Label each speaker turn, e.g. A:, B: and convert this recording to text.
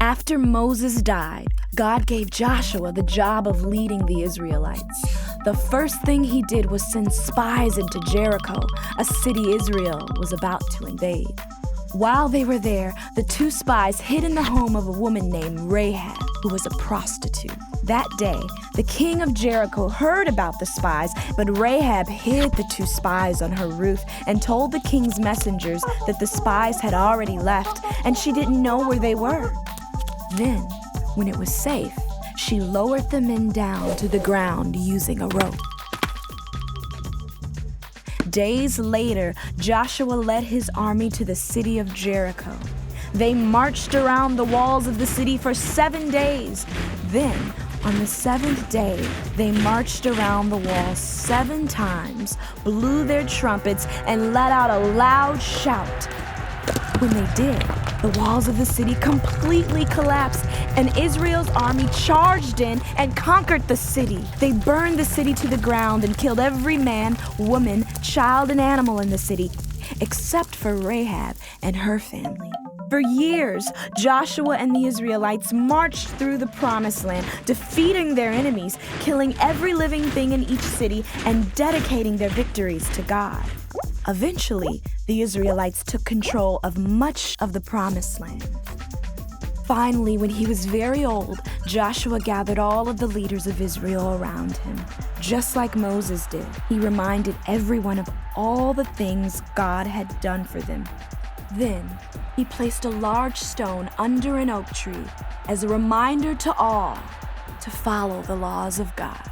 A: After Moses died, God gave Joshua the job of leading the Israelites. The first thing he did was send spies into Jericho, a city Israel was about to invade. While they were there, the two spies hid in the home of a woman named Rahab, who was a prostitute. That day, the king of Jericho heard about the spies, but Rahab hid the two spies on her roof and told the king's messengers that the spies had already left and she didn't know where they were. Then, when it was safe, she lowered the men down to the ground using a rope. Days later, Joshua led his army to the city of Jericho. They marched around the walls of the city for 7 days. Then, on the 7th day, they marched around the walls 7 times, blew their trumpets, and let out a loud shout. When they did, the walls of the city completely collapsed, and Israel's army charged in and conquered the city. They burned the city to the ground and killed every man, woman, child, and animal in the city, except for Rahab and her family. For years, Joshua and the Israelites marched through the Promised Land, defeating their enemies, killing every living thing in each city, and dedicating their victories to God. Eventually, the Israelites took control of much of the Promised Land. Finally, when he was very old, Joshua gathered all of the leaders of Israel around him. Just like Moses did, he reminded everyone of all the things God had done for them. Then, he placed a large stone under an oak tree as a reminder to all to follow the laws of God.